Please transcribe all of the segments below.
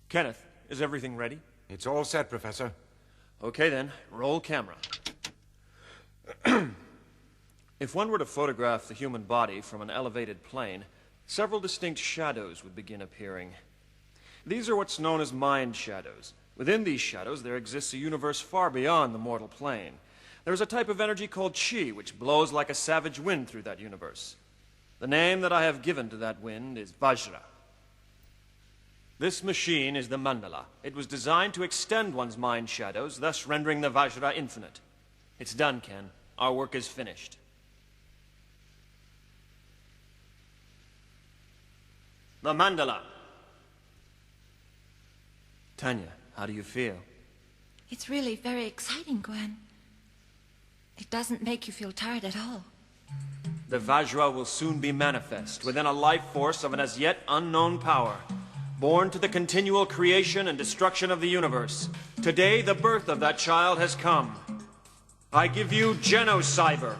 Kenneth, is everything ready? It's all set, Professor. Okay then, roll camera. If one were to photograph the human body from an elevated plane, several distinct shadows would begin appearing. These are what's known as mind shadows. Within these shadows, there exists a universe far beyond the mortal plane. There is a type of energy called chi, which blows like a savage wind through that universe. The name that I have given to that wind is Vajra. This machine is the mandala. It was designed to extend one's mind shadows, thus rendering the Vajra infinite. It's done, Ken. Our work is finished. The mandala. Tanya, how do you feel? It's really very exciting, Gwen. It doesn't make you feel tired at all. The Vajra will soon be manifest within a life force of an as yet unknown power, born to the continual creation and destruction of the universe. Today, the birth of that child has come. I give you Genocyber.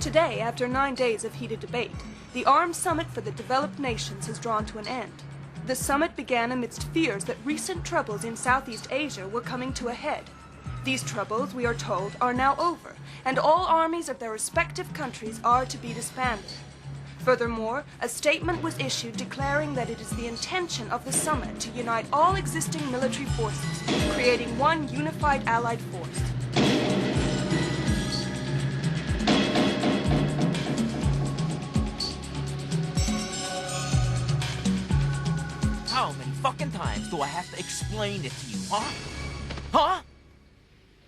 Today, after 9 days of heated debate, the Armed Summit for the Developed Nations has drawn to an end. The summit began amidst fears that recent troubles in Southeast Asia were coming to a head. These troubles, we are told, are now over, and all armies of their respective countries are to be disbanded. Furthermore, a statement was issued declaring that it is the intention of the summit to unite all existing military forces, creating one unified allied force. How many fucking times do I have to explain it to you, huh? Huh?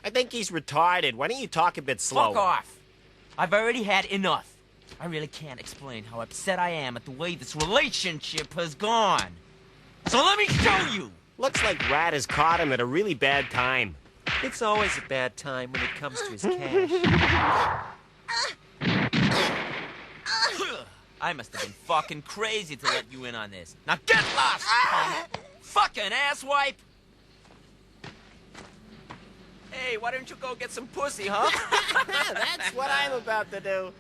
I think he's retarded. Why don't you talk a bit slower? Fuck off. I've already had enough. I really can't explain how upset I am at the way this relationship has gone. So let me show you! Looks like Rat has caught him at a really bad time. It's always a bad time when it comes to his cash. I must have been fucking crazy to let you in on this. Now get lost, punk! Fucking asswipe! Hey, why don't you go get some pussy, huh? That's what I'm about to do.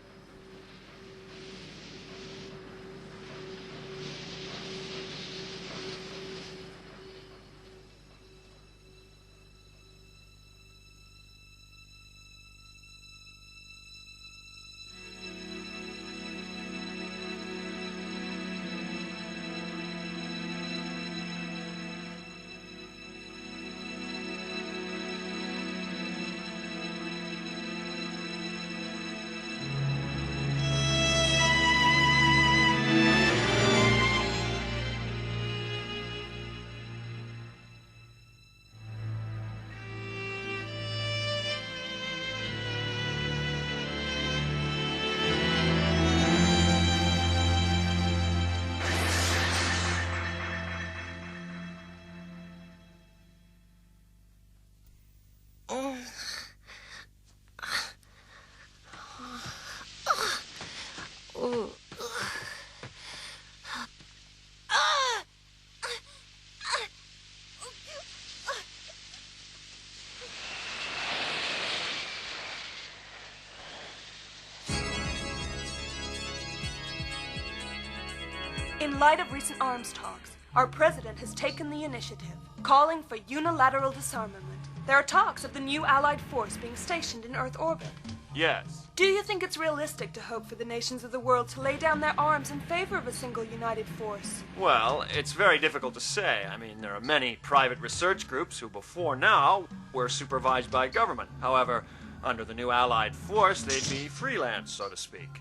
In light of recent arms talks, our president has taken the initiative, calling for unilateral disarmament. There are talks of the new allied force being stationed in Earth orbit. Yes. Do you think it's realistic to hope for the nations of the world to lay down their arms in favor of a single united force? Well, it's very difficult to say. I mean, there are many private research groups who before now were supervised by government. However, Under the new Allied force, they'd be freelance, so to speak.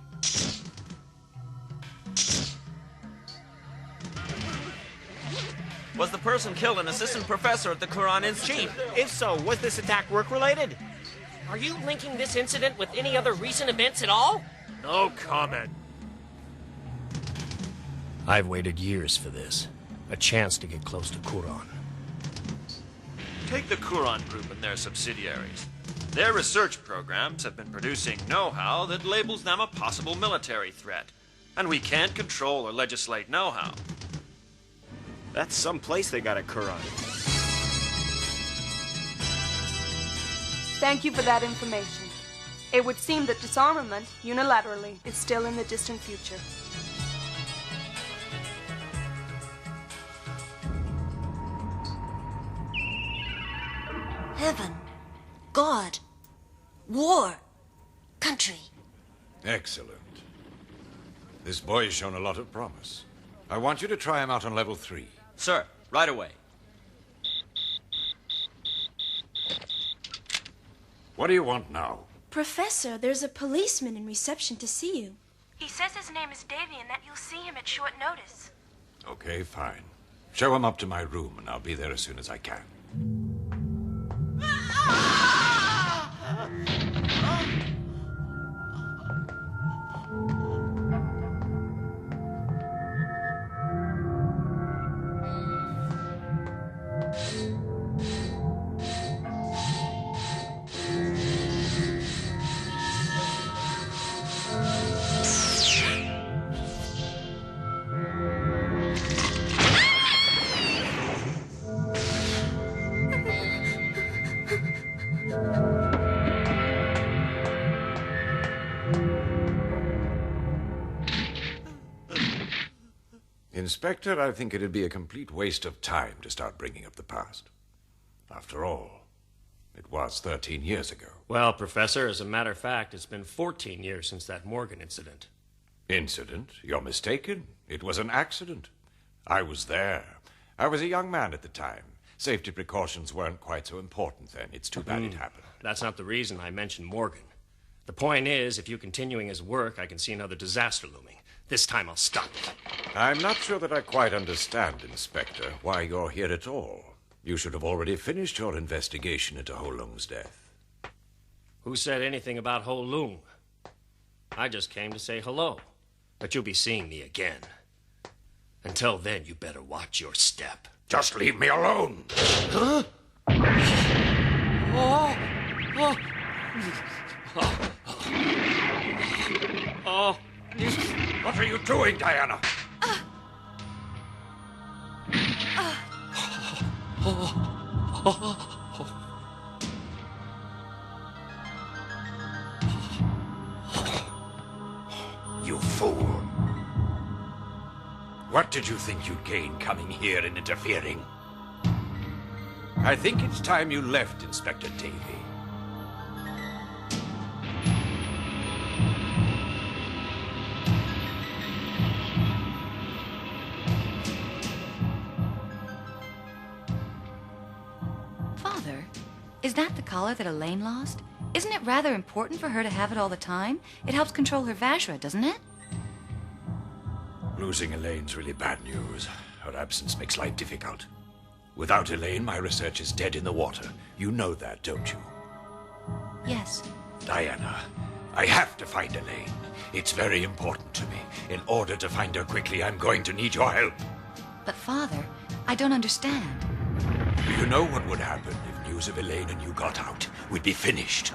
Was the person killed an assistant professor at the Quran Institute? Chief, if so, was this attack work-related? Are you linking this incident with any other recent events at all? No comment. I've waited years for this. A chance to get close to Quran. Take the Quran Group and their subsidiaries. Their research programs have been producing know-how that labels them a possible military threat. And we can't control or legislate know-how. That's some place they got a Quran. Thank you for that information. It would seem that disarmament, unilaterally, is still in the distant future. Heaven, God, war, country. Excellent. This boy has shown a lot of promise. I want you to try him out on level 3. Sir, right away. What do you want now? Professor, there's a policeman in reception to see you. He says his name is Davy and that you'll see him at short notice. Okay, fine. Show him up to my room and I'll be there as soon as I can. Inspector, I think it'd be a complete waste of time to start bringing up the past. After all, it was 13 years ago. Well, Professor, as a matter of fact, it's been 14 years since that Morgan incident. Incident? You're mistaken. It was an accident. I was there. I was a young man at the time. Safety precautions weren't quite so important then. It's too bad it happened. That's not the reason I mentioned Morgan. The point is, if you're continuing his work, I can see another disaster looming. This time I'll stop it. I'm not sure that I quite understand, Inspector, why you're here at all. You should have already finished your investigation into Ho Lung's death. Who said anything about Ho Lung? I just came to say hello. But you'll be seeing me again. Until then, you better watch your step. Just leave me alone! Huh? Oh! Oh! Oh! What are you doing, Diana? You fool. What did you think you'd gain coming here and interfering? I think it's time you left, Inspector Davy. Father, is that the collar that Elaine lost? Isn't it rather important for her to have it all the time? It helps control her Vajra, doesn't it? Losing Elaine's really bad news. Her absence makes life difficult. Without Elaine, my research is dead in the water. You know that, don't you? Yes. Diana, I have to find Elaine. It's very important to me. In order to find her quickly, I'm going to need your help. But Father, I don't understand. Do you know what would happen if news of Elaine and you got out? We'd be finished.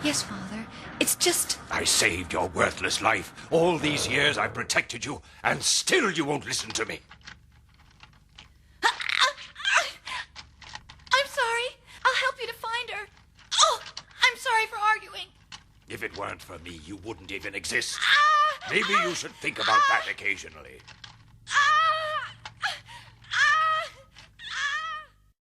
Yes, Father. It's just... I saved your worthless life. All these years I've protected you, and still you won't listen to me. I'm sorry. I'll help you to find her. Oh, I'm sorry for arguing. If it weren't for me, you wouldn't even exist. Maybe you should think about that occasionally.